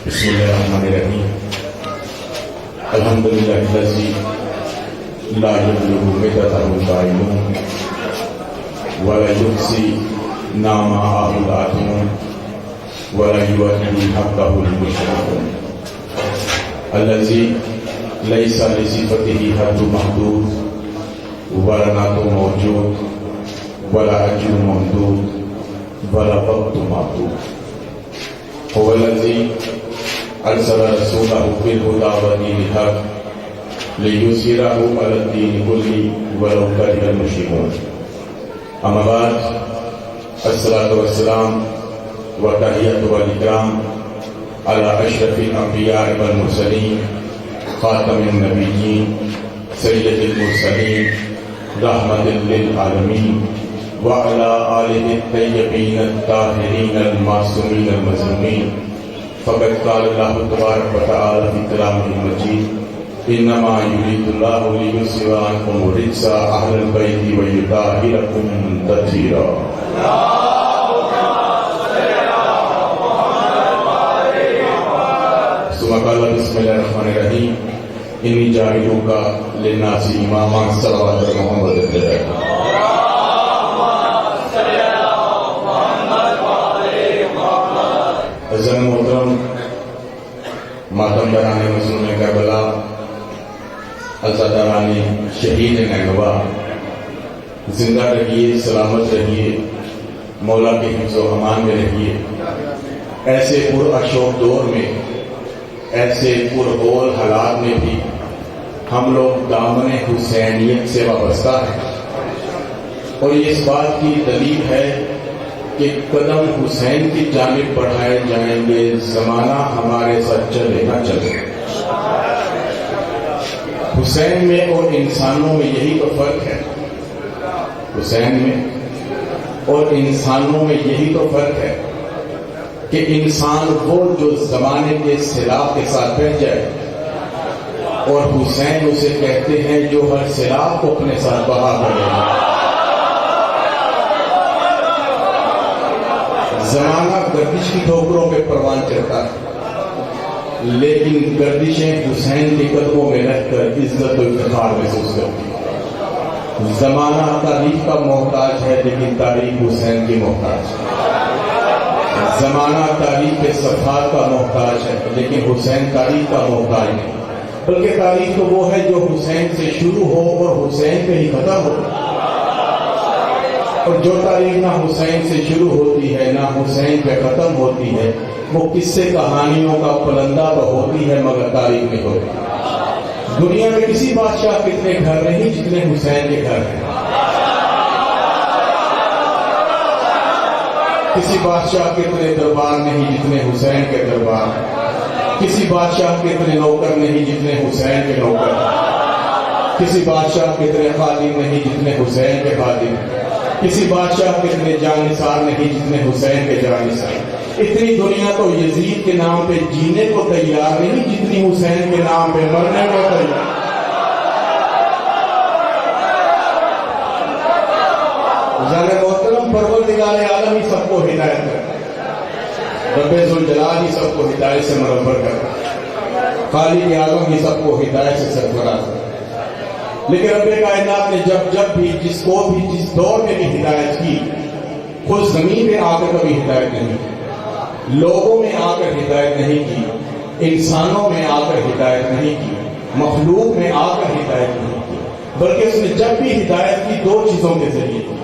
بسم اللہ الرحمن الرحیم الحمدللہ الذی لا یبلغ مدتہ القائلون ولا یحصی نعماءہ العاتمون ولا یؤدی حقہ المشرکون الذی لیس لصفته حد محدود ولا نعت موجود ولا اجر ممدود ولا وقت معدود هو الذی ارسل رسوله بالهدى ودين الحق ليظهره على الدين كله ولو كره المشركون. اما بعد، الصلاة والسلام والتحية والإكرام على أشرف الأنبياء والمرسلين خاتم النبيين سيد المرسلين رحمة للعالمين وعلى آله الطيبين الطاهرين المعصومين المظلومين. فقد قال الله تبارك وتعالى في كلامه المجيد: انما يريد الله ليذهب عنكم الرجس اهل البيت ويطهركم تطهيرا. ثم قال بسم الله الرحمن الرحيم: اني جاعلك للناس اماما صلوات محمد عليه. عزیز محترم ماتم داران مظلوم کربلا، عزاداران شہید نینوا، زندہ رہیے، سلامت رہیے، مولا کے حفظ و امان میں رہیے. ایسے پر اشوک دور میں، ایسے پر ہول حالات میں بھی ہم لوگ دامن حسینیت سے وابستہ ہیں، اور یہ اس بات کی دلیل ہے کہ قدم حسین کی جانب بڑھائے جائیں گے، زمانہ ہمارے ساتھ چلے نہ چلے. حسین میں اور انسانوں میں یہی تو فرق ہے. حسین میں اور انسانوں میں یہی تو فرق ہے کہ انسان وہ جو زمانے کے سیلاب کے ساتھ بہہ جائے، اور حسین اسے کہتے ہیں جو ہر سیلاب کو اپنے ساتھ بہا کرے. زمانہ گردش کی ٹھوکروں پہ پروان چڑھتا ہے، لیکن گردشیں حسین کے قدموں میں رہ کر عزت و افتخار محسوس کرتی ہے. زمانہ تاریخ کا محتاج ہے، لیکن تاریخ حسین کی محتاج ہے. زمانہ تاریخ کے صفحات کا محتاج ہے، لیکن حسین تاریخ کا محتاج نہیں. بلکہ تاریخ تو وہ ہے جو حسین سے شروع ہو اور حسین پہ ہی ختم ہو. اور جو تاریخ نہ حسین سے شروع ہوتی ہے نہ حسین پہ ختم ہوتی ہے، وہ قصے کہانیوں کا پلندہ تو ہوتی ہے مگر تاریخ نہیں ہوتی. دنیا میں کسی بادشاہ کتنے گھر نہیں جتنے حسین کے گھر ہیں. کسی بادشاہ کتنے دربار نہیں جتنے حسین کے دربار. کسی بادشاہ کتنے نوکر نہیں جتنے حسین کے نوکر. کسی بادشاہ کتنے خادم نہیں جتنے حسین کے خادم. کسی بادشاہ کے اتنے جانثار نہیں جتنے حسین کے جانثار. اتنی دنیا تو یزید کے نام پہ جینے کو تیار نہیں جتنی حسین کے نام پہ مرنے کو تیار. ذرا محترم، پروردگار عالم ہی سب کو ہدایت کرتا ہے. رب ذوالجلال ہی سب کو ہدایت سے منور کرتا ہے. خالق اعظم ہی سب کو ہدایت سے سرفراز کرتا ہے. لیکن رب کائنات نے جب بھی جس کو بھی جس دور میں بھی ہدایت کی، خود زمین پہ آ کر کبھی ہدایت نہیں کی، لوگوں میں آ کر ہدایت نہیں کی، انسانوں میں آ کر ہدایت نہیں کی، مخلوق میں آ کر ہدایت نہیں کی، بلکہ اس نے جب بھی ہدایت کی دو چیزوں کے ذریعے کی.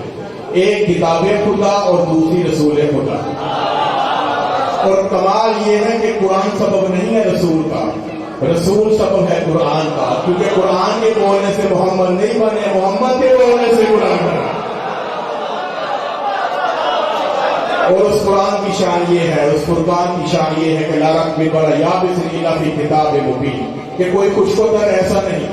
ایک کتاب خدا اور دوسری رسول خدا. اور کمال یہ ہے کہ قرآن سبب نہیں ہے رسول کا، رسول سبب ہے قرآن کا. کیونکہ قرآن کے بولنے سے محمد نہیں بنے، محمد کے بولنے سے قرآن بنا. اور اس قرآن کی شان یہ ہے، اس قرآن کی شان یہ ہے کہ لارک میں بڑا یا بسریلا فی کتاب مبین، کہ کوئی خوش کو در ایسا نہیں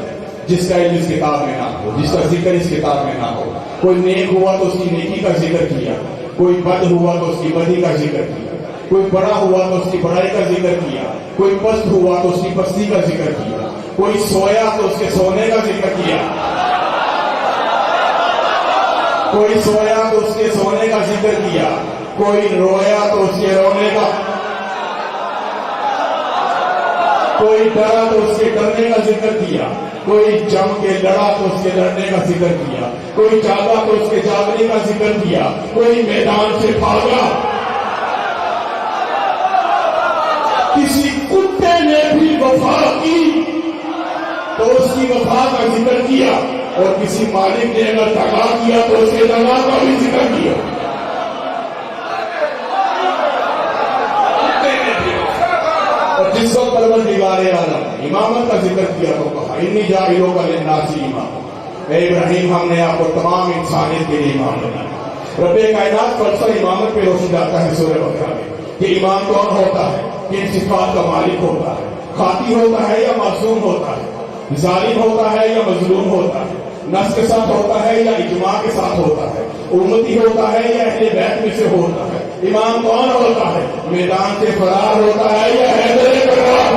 جس کا علم اس کتاب میں نہ ہو، جس کا ذکر اس کتاب میں نہ ہو. کوئی نیک ہوا تو اس کی نیکی کا ذکر کیا، کوئی بد ہوا تو اس کی بدی کا ذکر کیا، کوئی بڑا ہوا تو اس کی بڑائی کا ذکر کیا، کوئی پست ہوا تو اس کی پستی کا ذکر کیا، کوئی سویا تو اس کے سونے کا ذکر کیا، کوئی سویا تو اس کے سونے کا ذکر کیا، کوئی رویا تو اس کے رونے کا. کوئی ڈرا تو اس کے ڈرنے کا ذکر کیا، کوئی جم کے لڑا تو اس کے لڑنے کا ذکر کیا، کوئی جاگا تو اس کے جاگنے کا ذکر کیا، کوئی میدان سے بھاگا، کسی کتے نے بھی وفا کی تو اس کی وفا کا ذکر کیا، اور کسی مالک نے اگر دغا کیا تو اس کے دغا کا بھی ذکر کیا۔ اور جس وقت پروردگار عالم امامت کا ذکر کیا تو کہا انی جاعلوں کا للناس امام، اے ابراہیم ہم نے آپ کو تمام انسانیت کے لیے امام بنایا۔ رب کائنات فلسفہ امامت پہ روشن جاتا ہے سورہ بقرہ میں کہ امام کون ہوتا ہے، کن صفات کا مالک ہوتا ہے، خاطی ہوتا ہے یا معصوم ہوتا ہے، ظالم ہوتا ہے یا مظلوم ہوتا ہے، نص کے ساتھ ہوتا ہے یا اجماع کے ساتھ ہوتا ہے، امتی ہوتا ہے یا اہل بیت میں سے ہوتا ہے، امام کون ہوتا ہے، میدان سے فرار ہوتا ہے یا حیدر کرار۔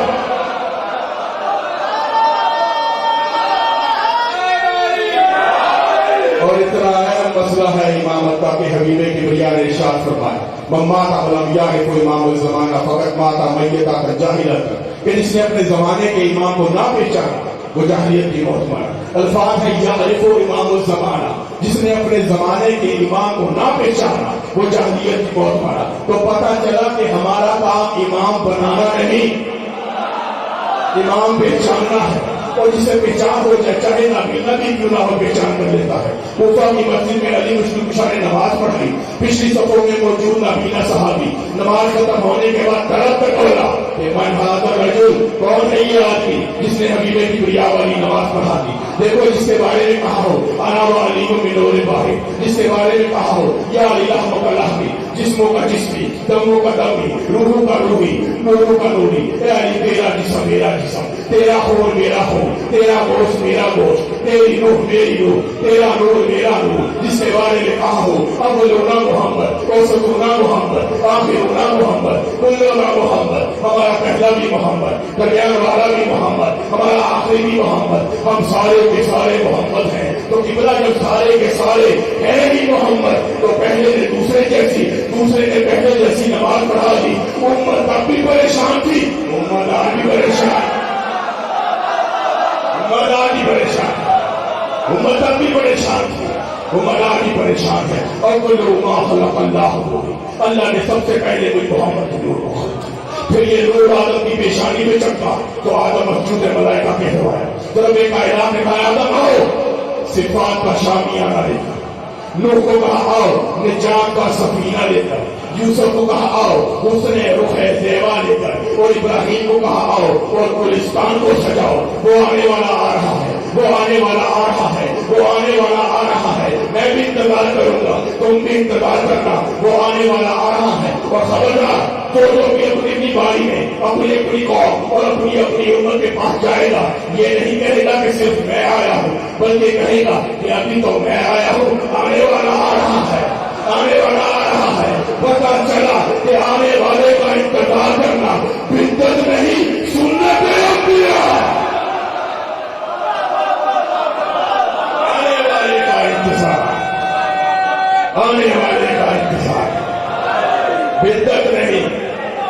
اور اتنا اہم مسئلہ ہے امامت کا کہ حبیب کبریا نے ارشاد فرمایا ماتا ولم یعرف امام الزمانہ فقط ماتا میتا جاہلۃ، کہ جس نے اپنے زمانے کے امام کو نہ پہچانا وہ جاہلیت کی موت مرا۔ الفاظ ہے یعرف امام الزمانہ، جس نے اپنے زمانے کے امام کو نہ پہچانا وہ جاہلیت کی موت مرا۔ تو پتہ چلا کہ ہمارا کام امام بنانا نہیں، امام پہچاننا ہے، اور جسے پہچان ہو جائے چاہے نبی کیوں نہ ہو پہچان کر لیتا ہے۔ کوفہ کی مسجد میں علی مشکل کشا نے نماز پڑھی، پچھلی صفوں میں موجود نابینا صحابی نماز ختم ہونے کے بعد طرف تک بولا کہ من ھذا الرجل، کون ہے یہ آدمی جس نے حبیب کبریا والی نماز پڑھا دی۔ دیکھو جس کے بارے میں کہا ہو انا وعلی من نور باہر، جس کے بارے میں کہا ہو یا الہ کا لہمی، جسموں کا جسمی، دموں کا دمی، روحوں کا روحی، نوروں کا نوری، اے علی تیرا جسم میرا جسم، تیرا خون میرا خون، تیرا گوشت میرا گوشت، تیری روح میری روح، تیرا نور میرا نور، جس کے بارے میں کہا ہو اولنا محمد، اوسطنا محمد، آخرنا محمد، کلنا محمد، ہمارا پہلا بھی محمد، درمیان والا بھی محمد، ہمارا آخری بھی محمد، ہم سارے کے سارے محمد ہیں۔ تو قبلہ جب سارے کے سارے ہیں بھی محمد تو پہلے نے دوسرے جیسی، دوسرے نے پہلے جیسی نماز پڑھا دی، امت اب بھی پریشان تھی، امت آج بھی پریشان، امت آج بھی پریشان، امت اب بھی پریشان تھی، امت آج بھی پریشان ہے۔ اور کوئی ما خلق اللہ ہو، اللہ نے سب سے پہلے کوئی محمد کو نور کو خلق، پھر یہ نور آدم کی پیشانی میں چمکا تو آدم مسجود ملائکہ کہلوایا۔ تو رب کائنات نے کہا آدم آؤ صفات کا شامیانہ لے کر، نوح کو کہا آؤ نجات کا سفینہ لے کر، یوسف کو کہا آؤ حسن رخ زیبا لے کر، اور ابراہیم کو کہا آؤ اور گلستان کو سجاؤ، وہ آنے والا آ رہا ہے، وہ آنے والا آ رہا ہے، وہ آنے والا آ رہا ہے، میں بھی انتظار کروں گا، تم بھی انتظار کرنا، وہ آنے والا آ رہا ہے۔ اور خبردار جو بھی اپنی باری میں اپنی اپنی قوم اور اپنی اپنی امت کے پاس جائے گا، یہ نہیں کہے گا کہ صرف میں آیا ہوں، بلکہ کہے گا کہ ابھی تو میں آیا ہوں، آنے والا آ رہا ہے، آنے والا آ رہا ہے۔ پتا چلا کہ آنے والے کا انتظار کرنا بدعت نہیں سنت انبیاء، آنے والے کا انتظار، آنے والے کا انتظار بدعت نہیں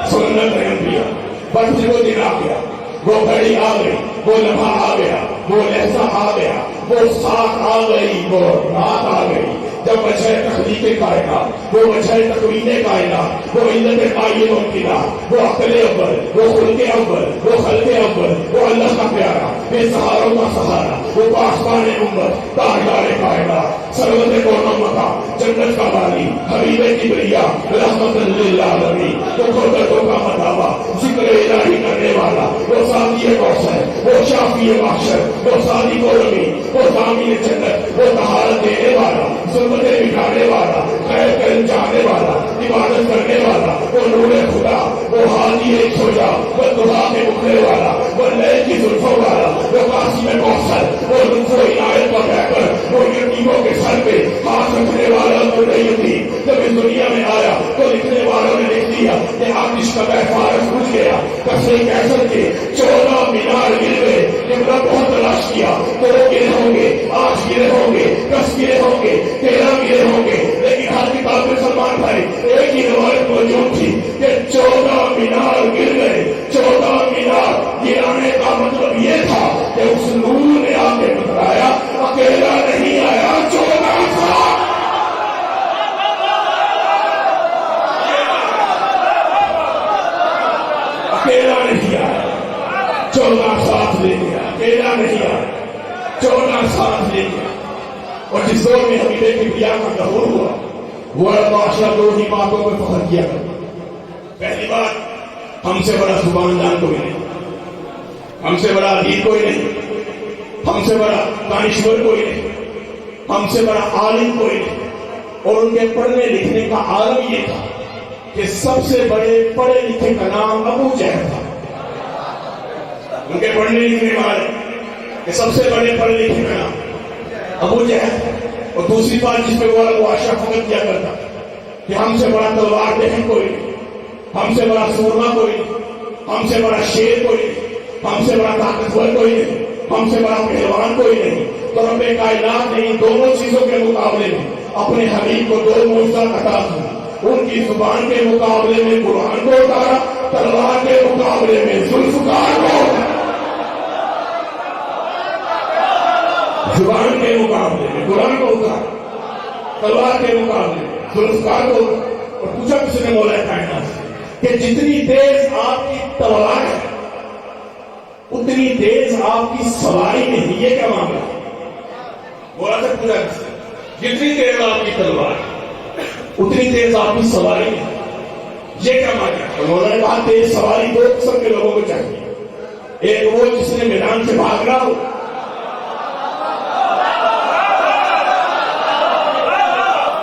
سنت انبیاء۔ بس وہ دن آ گیا، وہ گھڑی آ گئی، وہ لمحہ آ گیا، وہ لہجہ آ گیا، وہ ساتھ آ گئی، وہ رات آ گئی، جب وجہ تخلیق کائنات، وہ وجہ تکوین کائنات، وہ علت قائم ممکنہ، وہ عقل اول، وہ خلق اول، وہ خلق اول، وہ اللہ کا پیارا، بے سہاروں کا سہارا، وہ پاسبان امت، تاجدار کائنات، سرورت کون مکہ، جنت کا والی، حبیب کبریا، رحمت للعالمین، وہ قدرتوں کا مداوا، ذکر الہی کرنے والا، وہ ساقی کوثر، وہ شافی محشر، وہ صادق و امین، وہ ضامن جنت، وہ طہارت دینے والا، ظلمتیں مٹانے والا، خیر کا جانے والا، عبادت کرنے والا، وہ نور خدا، وہ ہادی سوجا، وہ دعا کے اٹھنے والا، وہ لئے کی زلفوں والا، وہ قاسم کوثر، وہ لطف و عنایت کا بہ کر وہ یتیموں کے سر پہ ہاتھ رکھنے والا نور یتیم۔ جب اس دنیا میں آیا تو لکھنے والوں نے لکھ دیا کہ آتش کا بہ فارغ بجھ گیا، کسرے کیسر کے 14 مینار گر گئے، قبلہ بہت تلاش کیا، 2 گرے ہوں گے، 8 گرے ہوں گے، 10 گرے ہوں گے، 13 گرے ہوں گے، لیکن ہر کتاب میں سلمان بھائی ایک ہی روایت موجود تھی کہ 14 مینار گر گئے، 14 مینار گرانے اکیلا نہیں آیا، 14 ساتھ لے گیا، اکیلا نہیں آیا، 14 ساتھ لے گیا۔ اور جس دور میں حبیب کبریا کا ظہور ہوا، وہ معاشرہ 2 ہی باتوں پہ فخر کیا کرتا۔ پہلی بات، ہم سے بڑا زباندان کوئی نہیں، ہم سے بڑا ادیب کوئی نہیں، ہم سے بڑا دانشور کوئی نہیں، ہم سے بڑا عالم کوئی نہیں۔ اور ان کے پڑھنے لکھنے کا عالم یہ تھا کہ سب سے بڑے پڑھے لکھے کا نام ابو جہل تھا۔ ان کے پڑھنے لکھنے والے کہ سب سے بڑے پڑھے لکھے کا نام ابو جہل۔ اور دوسری بات جس پہ وہ معاشرہ فخر کیا کرتا کہ ہم سے بڑا تلوار دہن کوئی نہیں، ہم سے بڑا سورما کوئی نہیں، ہم سے بڑا شیر کوئی نہیں، ہم سے بڑا طاقتور کوئی نہیں، ہم سے بڑا پہلوان کوئی نہیں۔ تو رب کائنات نے ان دونوں چیزوں کے مقابلے میں اپنے حبیب کو 2 معجزات عطا کی۔ ان کی زبان کے مقابلے میں قرآن کو اتارا، تلوار کے مقابلے میں ذوالفقار کو، زبان کے مقابلے میں قرآن کو اتارا، تلوار کے مقابلے میں ذوالفقار کو۔ اور پوچھا کسی نے مولا کائنات سے کہ جتنی تیز آپ کی تلوار ہے اتنی تیز آپ کی سواری نہیں، یہ کیا معاملہ ہے؟ مولا سے پوچھا کسی نے، جتنی تیز آپ کی تلوار اتنی تیز آپ کی سواری نہیں، یہ کیا معاملہ ہے؟ مولا نے کہا تیز سواری 2 قسم کے لوگوں کو چاہیے، ایک وہ جس نے میدان سے بھاگنا ہو،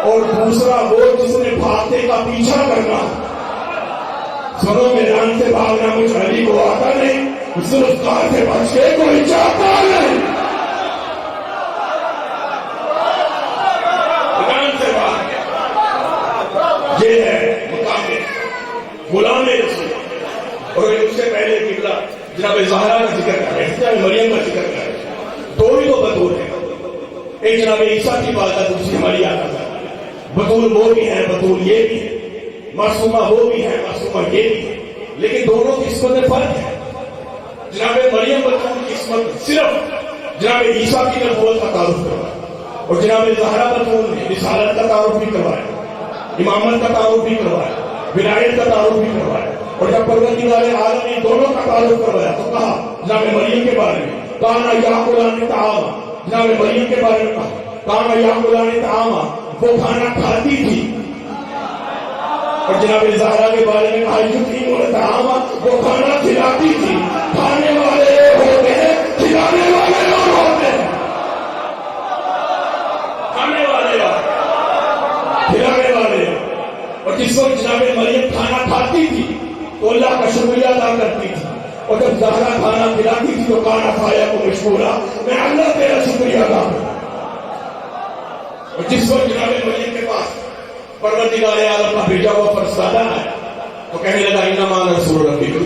اور دوسرا وہ جس نے بھاگتے کا پیچھا کرنا۔ سنو، میدان سے بھاگنا مجھ علی کو آتا نہیں، ذوالفقار سے بچ کے کوئی چاہتا نہیں۔ میدان سے بھاگ، یہ ہے مقام غلام رسول۔ اور اس سے پہلے قبلہ جناب زہرا کا ذکر کر رہے ہیں، جناب مریم کا ذکر کر رہے ہیں۔ 2 ہی تو بطول ہیں، ایک جناب عیسیٰ کی بات ہے، دوسری ہماری عادت ہے۔ بطول وہ بھی ہے، بطول یہ بھی ہے، معصومہ وہ بھی ہے، معصومہ یہ بھی ہے، لیکن دونوں کی قسمت میں فرق ہے۔ جناب مریم بطول کی قسمت صرف جناب عیسیٰ کی نبوت کا تعارف کروایا، اور جناب زہرا بطول نے رسالت کا تعارف بھی کروایا، امامت کا تعارف بھی کروایا، ولایت کا تعارف بھی کروایا۔ اور جب پروردگار عالم نے دونوں کا تعارف کروایا تو کہا جناب مریم کے بارے میں کانا یاکلان طعاما، جناب مریم کے بارے میں کہا کانا یاکلان طعاما، وہ کھانا کھاتی تھی۔ اور جناب زہرا کے بارے میں کہا یطعمن الطعام، وہ کھانا کھلاتی تھی۔ کھانے والے ہوتے ہیں، کھلانے والے اور ہوتے ہیں، کھانے والے اور کھلانے والے۔ اور جس وقت جناب مریم کھانا کھاتی تھی تو اللہ کا شکریہ ادا کرتی تھی، اور جب زہرا کھانا کھلاتی تھی تو کانا کھایا کو مشکورا، میں اللہ تیرا شکریہ ادا کرتا۔ اور جس وقت جناب مریم کے پاس پروردگار عالم کا بھیجا ہوا فرزادہ ہے تو کہنے لگا انما انا رسول ربک،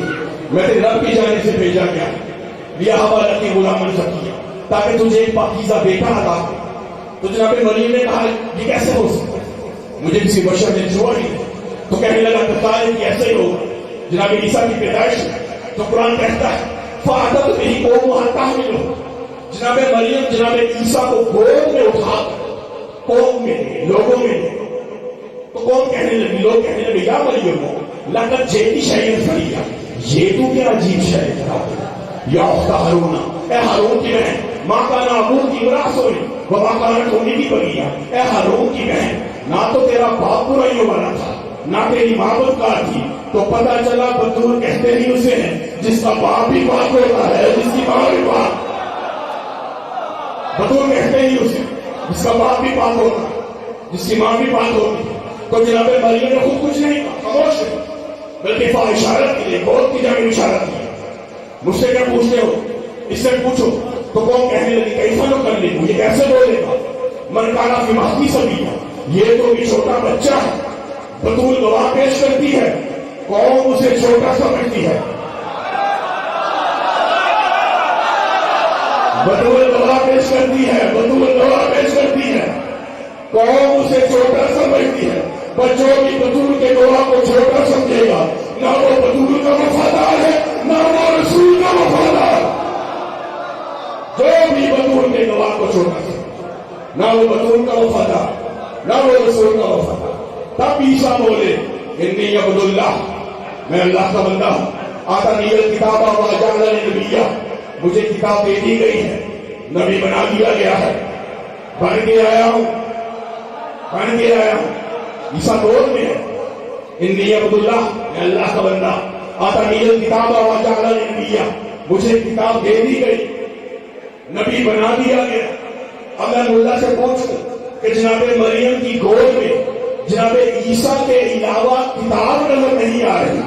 میں تیرے رب کی جانب سے بھیجا گیا لیہب لک غلاما زکیا، تاکہ تجھے ایک پاکیزہ بیٹا عطا ہو۔ تو جناب مریم نے کہا یہ کیسے ہو سکتا ہے، مجھے کسی بشر نے چھوڑا نہیں۔ تو کہنے لگا بتائیں کہ ایسے ہی ہوگا۔ جناب عیسیٰ کی پیدائش تو قرآن کہتا ہے فاتت بہ قومھا تحملہ، جناب مریم جناب عیسیٰ کو گود میں اٹھا قوم میں لوگوں میں، تو قوم کہنے لگی، لوگ کہنے لگے یا مریم لقد جئتی شیئا فریّا، یہ تو کیا عجیب شے ہے، یا اخت ہارون، اے ہارون کی بہن، ماں کان ابوکی امرأ سوء وما کانت امی بغیا، اے ہارون کی بہن، نہ تو تیرا باپ برائیوں والا تھا نہ تیری ماں بدکار تھی۔ تو پتہ چلا بدور کہتے ہی اسے ہیں جس کا باپ بھی پاک ہوتا ہے، جس کی ماں بھی پاک، بدور کہتے ہی اسے جس کا باپ بھی پاک ہوتا ہے، جس کی ماں بھی پاک ہوتی ہے۔ تو جناب مریم نے خود کچھ نہیں کہا، خاموش ہے، بلکہ اشارت کی ہے، بہت کی جانب اشارت کی ہے۔ مجھ سے کیا پوچھتے ہو، اس سے پوچھو۔ تو کون کہنے لگی کیسا لوگ کر لے، یہ کیسے بولے گا، من کانا فی مہدی صبیا، یہ تو بھی چھوٹا بچہ ہے۔ بطول گواہ پیش کرتی ہے، قوم اسے چھوٹا سمجھتی ہے، بطول گواہ پیش کرتی ہے، بطول گواہ پیش کرتی ہے، قوم اسے چھوٹا سمجھتی ہے۔ پر جو بھی بطول کے گواہ کو چھوٹا سمجھے گا، نہ وہ بطول کا وفادار ہے نہ وہ رسول کا وفادار۔ جو بھی بطول کے گواہ کو چھوٹا سمجھے، نہ وہ بطول کا وفادار نہ وہ رسول کا وفادار۔ تب عیسیٰ بولے انی عبد اللہ، میں اللہ کا بندہ ہوں، آتانی الکتاب وجعلنی نبیا، مجھے کتاب دے دی گئی ہے، نبی بنا دیا گیا ہے، بن کے آیا ہوں، بن کے آیا ہوں۔ عیسیٰ دور میں ہے، انی عبداللہ، میں اللہ کا بندہ، آتانی الکتاب وجعلنی نبیا، مجھے کتاب دے دی گئی، نبی بنا دیا گیا۔ اب میں ملا سے پوچھوں کہ جناب مریم کی گود میں جناب عیسیٰ کے علاوہ کتاب نظر نہیں آ رہی،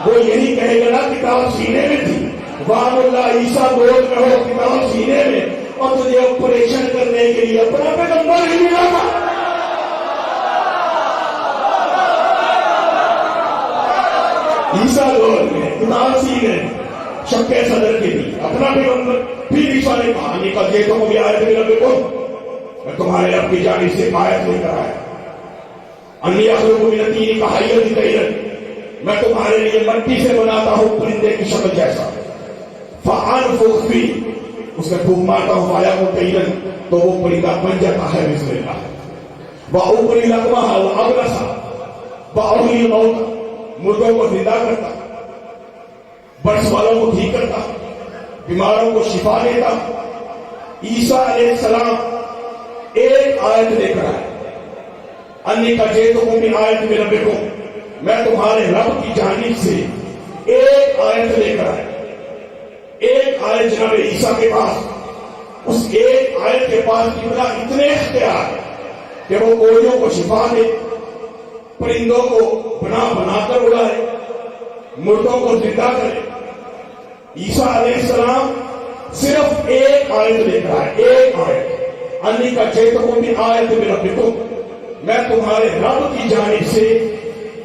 وہ یہی کہے گا نا کتاب سینے میں تھی۔ واہ اللہ، عیسیٰ گود میں ہو، کتاب سینے میں، اور تجھے آپریشن کرنے کے لیے اپنا پیغمبر ہی ملا تھا۔ عیسیٰ گود میں، کتاب سینے میں، شک صدر کے لیے اپنا پیغمبر۔ پھر عیسیٰ نے کہا نکل یہ تو مجھے آیت میں رب کو، میں تمہارے رب کی جانب سے آیت لے کر آیا، انی اخلق من الطین کہیئۃ طیرا، میں تمہارے لیے مٹی سے بناتا ہوں پرندے کی شکل جیسا، فانفخ فیہ، اس میں پھونک مارتا ہوں فیکون طیرا، تو وہ پرندہ بن جاتا ہے بسم اللہ، واخرج الاکمہ والابرص واحیی الموتى، مردوں کو زندہ کرتا، برس والوں کو ٹھیک کرتا، بیماروں کو شفا دیتا۔ عیسیٰ علیہ السلام ایک آیت لے کر آئے، انی قد جئتکم بآیۃ من ربکم، میں تمہارے رب کی جانب سے ایک آیت لے کر آئے۔ ایک آیت جناب عیسیٰ کے پاس، اس ایک آیت کے پاس اتنے اختیار کہ وہ کوڑیوں کو شفا دے، پرندوں کو بنا بنا کر اڑائے، مردوں کو زندہ کرے۔ عیسیٰ علیہ السلام صرف ایک آیت لے کر آئے، ایک آیت، انی قد جئتکم بآیۃ من ربکم، میں تمہارے رب کی جانب سے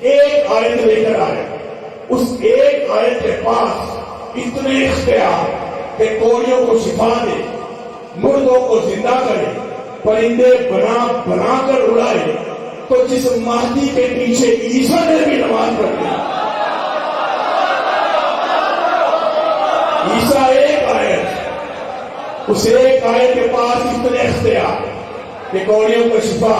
ایک آیت لے کر آیا۔ اس ایک آیت کے پاس اتنے اختیار کہ کوڑیوں کو شفا دے، مردوں کو زندہ کرے، پرندے بنا بنا کر اڑائے۔ تو جس مہدی کے پیچھے عیسیٰ نے بھی نماز پڑھی، عیسیٰ ایک آیت، اس ایک آیت کے پاس اتنے اختیار کہ کوڑیوں کو شفا،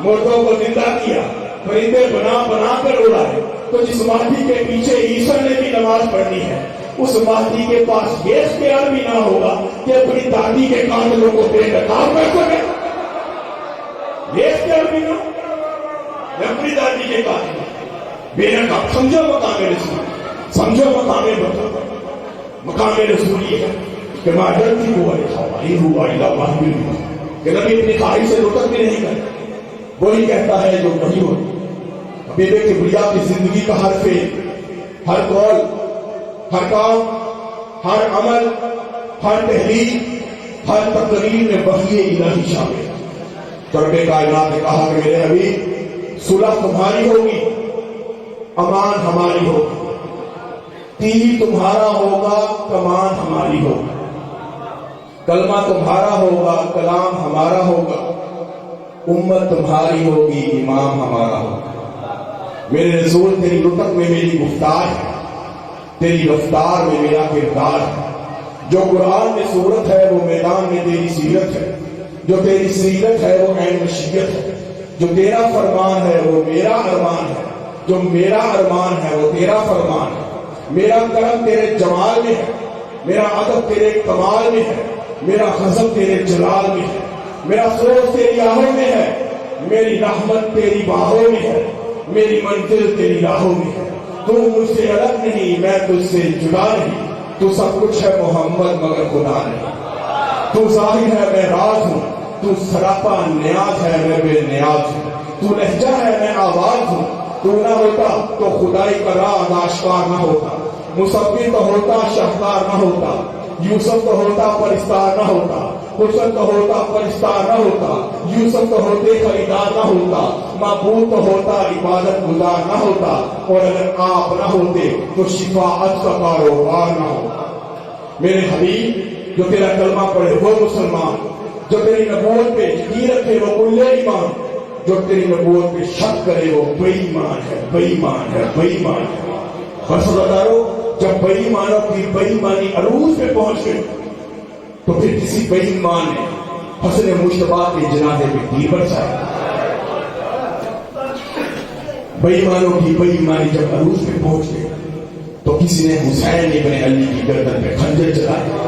مردوں کو زندہ کیا، پرندے بنا بنا کر اڑائے۔ تو جس مہدی کے پیچھے عیسیٰ نے بھی نماز پڑھنی ہے، اس مہدی کے پاس یہ اختیار بھی نہ ہوگا کہ اپنی دادی کے قاتلوں کو بے نقاب کر سکے، یہ اختیار بھی نہ، میں اپنی دادی کے قاتل بے نقاب۔ سمجھو مقام رسول، سمجھو مقام بطر، مقام رسول یہ ہے کہ ما جلتی ہوا لکھا ہی ہوا الا واحد، کہ نبی اپنی خواہش سے رتب بھی نہیں کرتا، وہی کہتا ہے جو وہی ہوتی۔ حبیب کبریا کی زندگی کا ہر فعل، ہر قول، ہر کام، ہر عمل، ہر تحریر، ہر تقریر میں وحی الہی شامل ہے۔ تو رب کائنات نے کہا کہ میرے حبیب صلح تمہاری ہوگی، امان ہماری ہوگی، تیر تمہارا ہوگا، کمان ہماری ہوگی، کلمہ تمہارا ہوگا، کلام ہمارا ہوگا، امت تمہاری ہوگی، امام ہمارا ہوگا۔ میرے رسول تیری نطق میں میری گفتار ہے، تیری رفتار میں میرا کردار ہے، جو قرآن میں صورت ہے وہ میدان میں تیری سیرت ہے، جو تیری سیرت ہے وہ عین مشیت ہے، جو تیرا فرمان ہے وہ میرا ارمان ہے، جو میرا ارمان ہے وہ تیرا فرمان ہے۔ میرا کرم تیرے جمال میں ہے، میرا ادب تیرے کمال میں ہے، میرا غضب تیرے جلال میں ہے، میرا سوچ تیری آہوں میں ہے، میری رحمت تیری باہوں میں ہے، میری منزل تیری راہوں میں ہے۔ تو مجھ سے الگ نہیں، میں تجھ سے جدا نہیں، تو سب کچھ ہے محمد مگر خدا نہیں، تو ظاہر ہے میں راز ہوں، تو سراپا نیاز ہے میں بے نیاز ہوں، تو لہجہ ہے میں آواز ہوں، تو نہ ہوتا تو خدائی کا راز آشکار نہ ہوتا، مصور تو ہوتا شاہکار نہ ہوتا، یوسف تو ہوتا پرستار نہ ہوتا، حسن تو ہوتا پرستار نہ ہوتا، یوسف تو ہوتے خریدار نہ ہوتا، معبود تو ہوتا عبادت گزار نہ ہوتا، اور اگر آپ نہ ہوتے تو شفاعت کا کاروبار نہ ہوتا۔ میرے حبیب جو تیرا کلمہ پڑھے وہ مسلمان، جو تیری نبوت پہ یقین رکھے وہ کل ایمان، جو تیری نبوت پہ شک کرے وہ بے ایمان ہے، بے ایمان ہے، بے ایمان ہے۔ بس بتا رہو، جب بے ایمانوں کی بے ایمانی عروج پہ پہنچ گئی تو پھر کسی بے ایمان نے حسن مشتبہ کے جنازے پہ تیر برسایا۔ بے ایمانوں کی بے ایمانی جب عروج پہ پہنچ گئی تو کسی نے حسین ابن علی کی گردن پہ خنجر چلایا،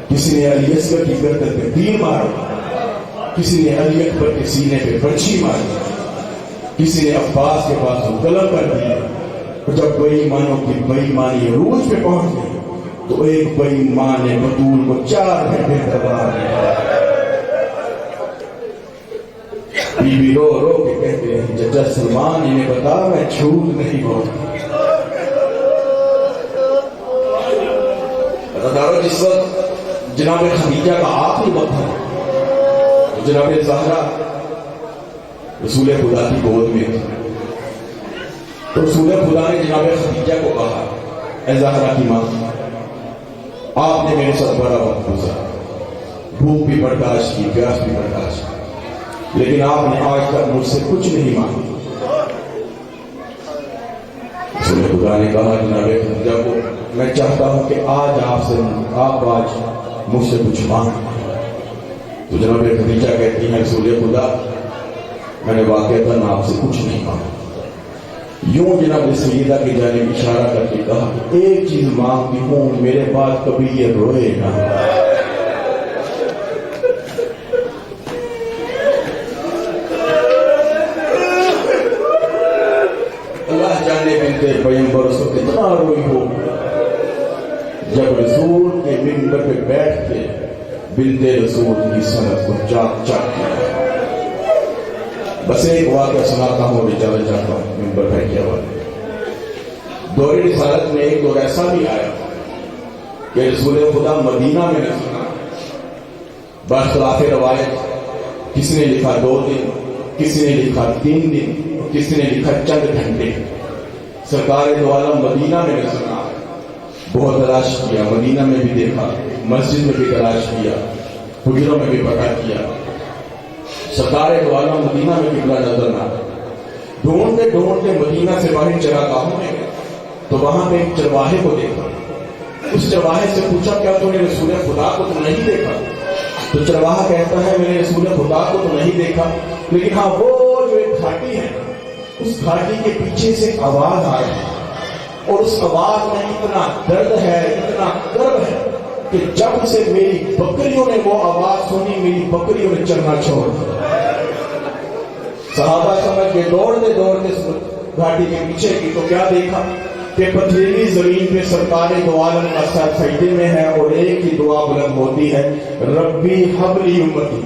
کسی نے علی اصغر کی گردن پہ تیر مارا، کسی نے علی اکبر کے سینے پہ برچھی ماری، کسی نے عباس کے پاس قلم کر دیا۔ جب بے ایمانوں کی بے ایمانی عروج پہ پہنچ گئی تو ایک بے ایمان نے بطول کو 4 گھنٹے دربار میں بی بی رو رو کے کہتے ہیں چچا سلمان انہیں بتا میں جھوٹ نہیں بولتا۔ جس وقت جناب خدیجہ کا آخری وقت تھا تو جناب زہرا رسول خدا کی گود میں تھی، تو رسول خدا نے جناب خدیجہ کو کہا اے زہرا کی ماں، آپ نے میرے ساتھ بڑا وقت گزارا، بھوک بھی برداشت کی، پیاس بھی برداشت کی، لیکن آپ نے آج تک مجھ سے کچھ نہیں مانگا۔ رسول خدا نے کہا جناب خدیجہ کو میں چاہتا ہوں کہ آج آپ آج مجھ سے کچھ مانگ۔ تو جناب خدیجہ کہتی ہیں رسول خدا میں نے واقعتاً آپ سے کچھ نہیں مانگا۔ یوں جناب سیدہ کی جانب اشارہ کر کے کہا ایک چیز مانگتی ہوں، میرے بعد کبھی یہ روئے نہ۔ اللہ جانے بنتے پیغمبر اس کو کتنا روئی ہو جب رسول کے منبر پہ بیٹھ کے بنتے رسول کی سند کو چاک چاک کیا۔ بس ایک واقعہ سناتا ہوں اور اجازت چاہتا ہوں منبر پہ کیا والے۔ دور رسالت میں ایک دور ایسا بھی آیا کہ رسول خدا مدینہ میں نہ سنا، برخلاف روایت کسی نے لکھا 2 دن، کسی نے لکھا 3 دن، کسی نے لکھا چند گھنٹے۔ سرکار دو عالم مدینہ میں نہ سنا، بہت تلاش کیا، مدینہ میں بھی دیکھا، مسجد میں بھی تلاش کیا، حجروں میں بھی پتہ کیا، سرکار دو عالم مدینہ میں قبلہ نظر نہ آیا۔ ڈھونڈتے ڈھونڈتے مدینہ سے باہر چراگاہوں میں گئے تو وہاں پہ ایک چرواہے کو دیکھا۔ اس چرواہے سے پوچھا کیا تو نے رسول خدا کو تو نہیں دیکھا؟ تو چرواہا کہتا ہے میں نے رسول خدا کو تو نہیں دیکھا، لیکن ہاں وہ جو ایک گھاٹی ہے اس گھاٹی کے پیچھے سے آواز آ رہی ہے، اور اس آواز میں اتنا درد ہے، اتنا کرب ہے کہ جب سے میری بکریوں نے وہ آواز سنی میری بکریوں نے چرنا چھوڑ دیا۔ صحابہ سمجھ کے دوڑتے دوڑتے گھاٹی کے پیچھے کی تو کیا دیکھا کہ پتھریلی زمین پہ سرکار دو عالم کا سر سجدے میں ہے اور ایک ہی دعا بلند ہوتی ہے ربی حبلی امتی،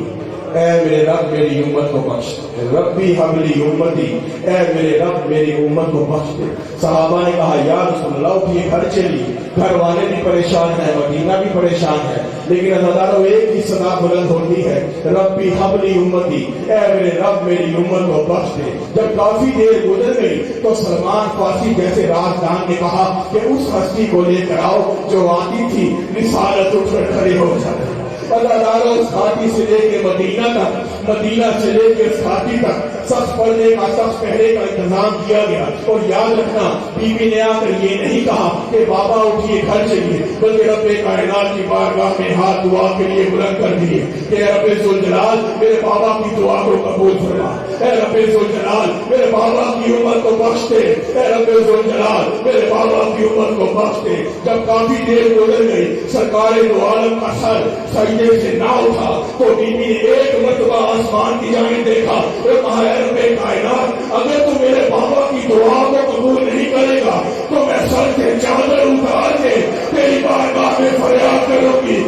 اے میرے رب میری امت کو بخش دے، ربی حبلی امتی، اے میرے رب میری امت کو بخش دے۔ صحابہ نے کہا یا رسول اللہ اٹھیے گھر چلیے، گھر والے بھی پریشان ہیں، مدینہ بھی پریشان ہے، لیکن ہزاروں ایک ہی صدا بلند ہوتی ہے ربی حبلی امتی، اے میرے رب میری امت کو بخش دے۔ جب کافی دیر گزر گئی تو سلمان فارسی جیسے رازدان نے کہا کہ اس ہستی کو لے کر آؤ جو آتی تھی رسالت اٹھ کر کھڑے ہو جاتے۔ اللہ اس گھاٹی سے لے کے مدینہ تک، مدینہ سے لے کے اس گھاٹی تک سخت پردے کا سخت پہرے کا انتظام کیا گیا۔ اور یاد رکھنا بی بی نے آ کر یہ نہیں کہا کہ بابا اٹھیے گھر چلیے، بلکہ رب کائنات کی بارگاہ میں ہاتھ دعا کے لیے بلند کر دیے کہ رب ذوالجلال میرے بابا کی دعا کو قبول فرما، اے رب ذوالجلال میرے بابا کی عمر کو بخش دے، اے رب ذوالجلال میرے بابا کی عمر کو بخش دے۔ جب کافی دیر گزر گئی سرکار دو عالم کا سر سجدے سے نہ اٹھا تو بی بی نے ایک مرتبہ آسمان کی جانب دیکھا اور کہا اے رب کائنات اگر تو میرے بابا کی دعا کو قبول نہیں کرے گا تو میں سر سے چادر اتار کے تیری بارگاہ میں فریاد کروں گی